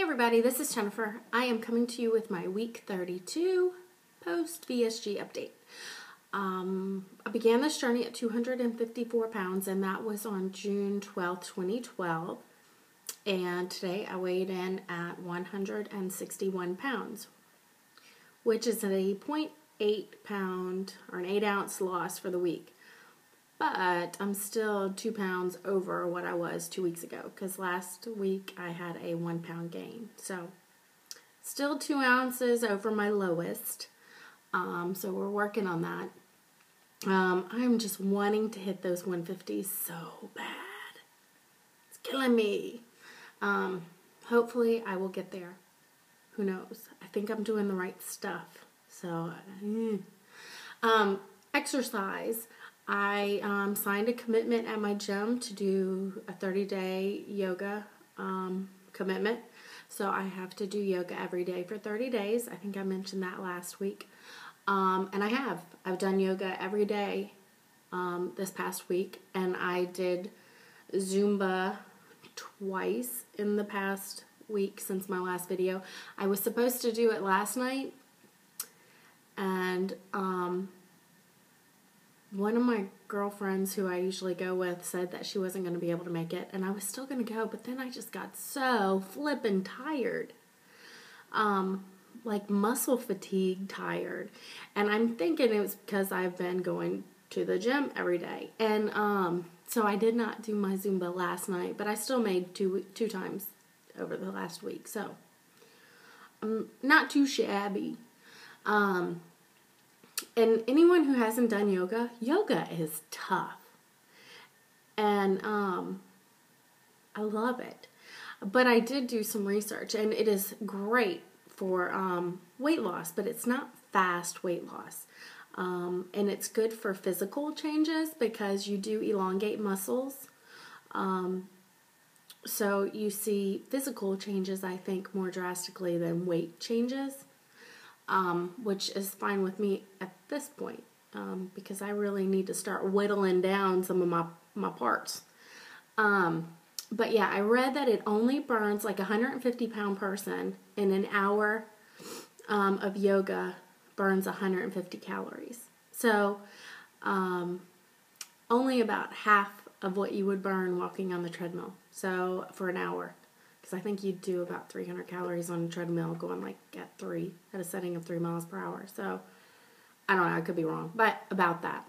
everybody, this is Jennifer. I am coming to you with my week 32 post VSG update. I began this journey at 254 pounds and that was on June 12th, 2012. And today I weighed in at 161 pounds, which is a 0.8 pound or an 8 ounce loss for the week. But I'm still 2 pounds over what I was 2 weeks ago because last week I had a 1 pound gain. So still 2 ounces over my lowest. So we're working on that. I'm just wanting to hit those 150s so bad. It's killing me. Hopefully I will get there. Who knows? I think I'm doing the right stuff. So, exercise. I signed a commitment at my gym to do a 30-day yoga commitment. So I have to do yoga every day for 30 days. I think I mentioned that last week. And I have. I've done yoga every day this past week. And I did Zumba twice in the past week since my last video. I was supposed to do it last night. And one of my girlfriends who I usually go with said that she wasn't going to be able to make it, and I was still going to go, but then I just got so flippin' tired. Like muscle fatigue tired. And I'm thinking it was because I've been going to the gym every day. And so I did not do my Zumba last night, but I still made two times over the last week. So I'm not too shabby. And anyone who hasn't done yoga, yoga is tough. And I love it. But I did do some research, and it is great for weight loss, but it's not fast weight loss. And it's good for physical changes because you do elongate muscles. So you see physical changes, I think, more drastically than weight changes. Which is fine with me at this point, because I really need to start whittling down some of my parts. But yeah, I read that it only burns, like a 150-pound person in an hour of yoga burns 150 calories. So only about half of what you would burn walking on the treadmill. So for an hour. Because I think you do about 300 calories on a treadmill going like at a setting of 3 miles per hour. So, I don't know, I could be wrong, but about that.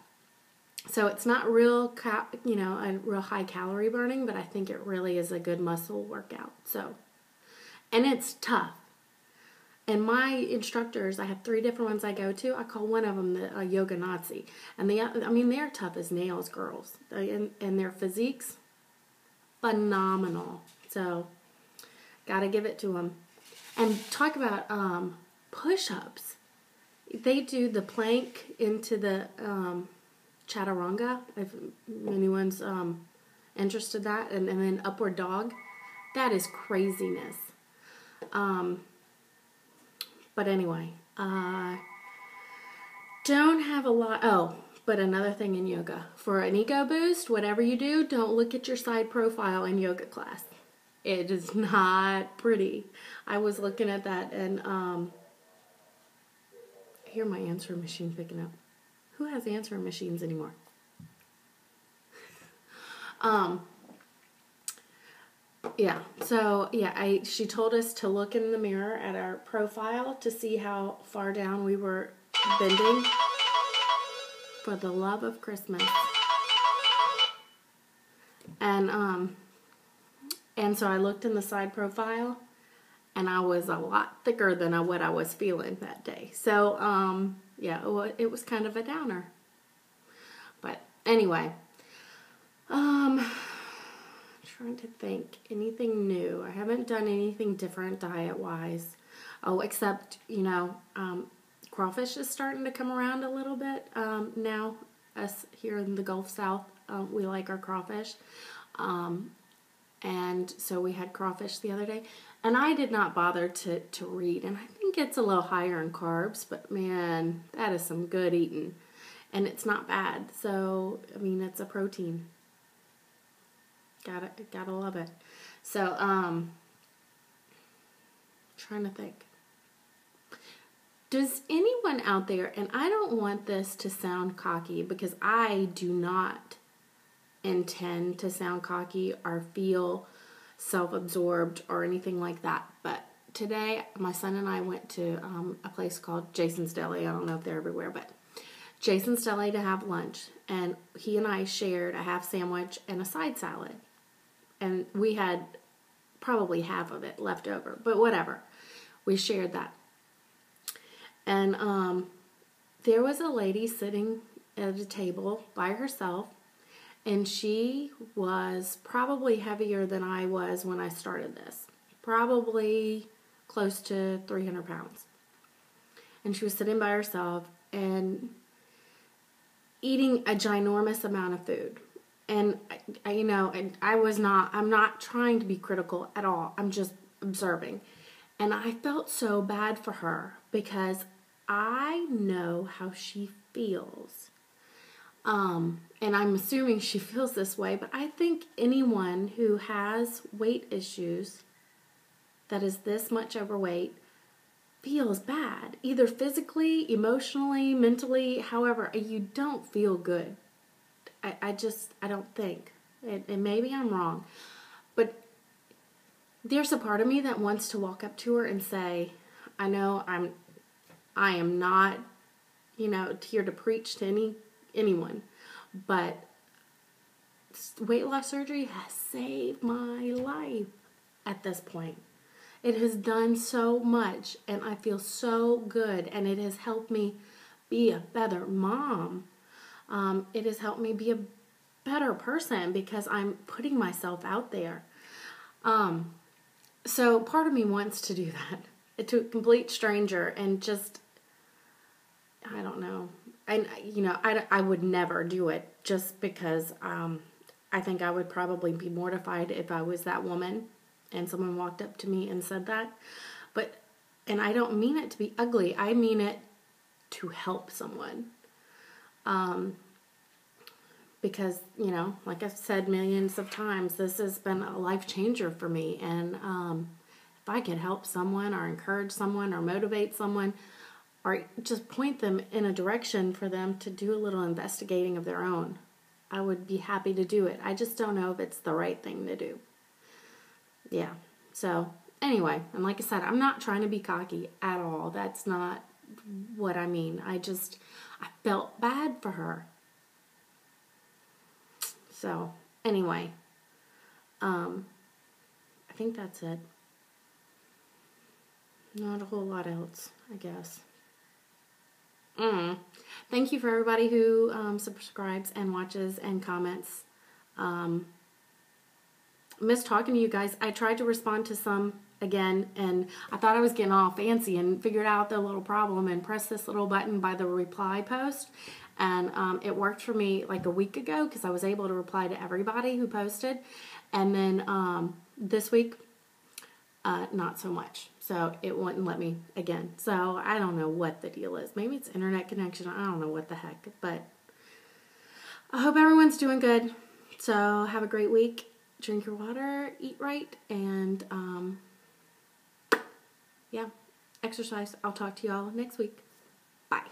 So it's not real, a real high calorie burning, but I think it really is a good muscle workout. So, and it's tough. And my instructors, I have 3 different ones I go to. I call one of them the yoga Nazi. And they're tough as nails, girls. And their physiques, phenomenal. So, gotta give it to them. And talk about push-ups. They do the plank into the chaturanga, if anyone's interested in that, and then upward dog. That is craziness. But anyway, don't have a lot. Oh, but another thing in yoga. For an ego boost, whatever you do, don't look at your side profile in yoga class. It is not pretty. I was looking at that and I hear my answering machine picking up. Who has answering machines anymore? Yeah. So yeah, she told us to look in the mirror at our profile to see how far down we were bending. For the love of Christmas. And so I looked in the side profile, and I was a lot thicker than what I was feeling that day. So, yeah, it was kind of a downer. But anyway, trying to think, anything new. I haven't done anything different diet-wise. Oh, except, crawfish is starting to come around a little bit now. Us here in the Gulf South, we like our crawfish. And so we had crawfish the other day. And I did not bother to read. And I think it's a little higher in carbs. But, man, that is some good eating. And it's not bad. So, it's a protein. Gotta love it. So, trying to think. Does anyone out there, and I don't want this to sound cocky because I do not intend to sound cocky or feel self-absorbed or anything like that, but today my son and I went to a place called Jason's Deli. I don't know if they're everywhere, but Jason's Deli to have lunch, and he and I shared a half sandwich and a side salad, and we had probably half of it left over, but whatever, we shared that. And there was a lady sitting at a table by herself, and she was probably heavier than I was when I started this. Probably close to 300 pounds. And she was sitting by herself and eating a ginormous amount of food. And, I'm not trying to be critical at all. I'm just observing. And I felt so bad for her because I know how she feels. And I'm assuming she feels this way, but I think anyone who has weight issues that is this much overweight feels bad. Either physically, emotionally, mentally, however, you don't feel good. I don't think. And maybe I'm wrong. But there's a part of me that wants to walk up to her and say, I know I am not, here to preach to anyone, but weight loss surgery has saved my life at this point. It has done so much, and I feel so good, and it has helped me be a better mom. It has helped me be a better person because I'm putting myself out there. So part of me wants to do that to a complete stranger and just, I don't know. And, I would never do it just because I think I would probably be mortified if I was that woman and someone walked up to me and said that. And I don't mean it to be ugly. I mean it to help someone. Because, like I've said millions of times, this has been a life changer for me. And if I could help someone or encourage someone or motivate someone or just point them in a direction for them to do a little investigating of their own, I would be happy to do it. I just don't know if it's the right thing to do. Yeah. So, anyway, and like I said, I'm not trying to be cocky at all. That's not what I mean. I felt bad for her. So, anyway, I think that's it. Not a whole lot else, I guess. Thank you for everybody who subscribes and watches and comments. Miss talking to you guys. I tried to respond to some again, and I thought I was getting all fancy and figured out the little problem and pressed this little button by the reply post. And it worked for me like a week ago because I was able to reply to everybody who posted. And then this week, not so much. So it wouldn't let me again. So I don't know what the deal is. Maybe it's internet connection. I don't know what the heck. But I hope everyone's doing good. So have a great week. Drink your water, eat right, and yeah, exercise. I'll talk to y'all next week. Bye.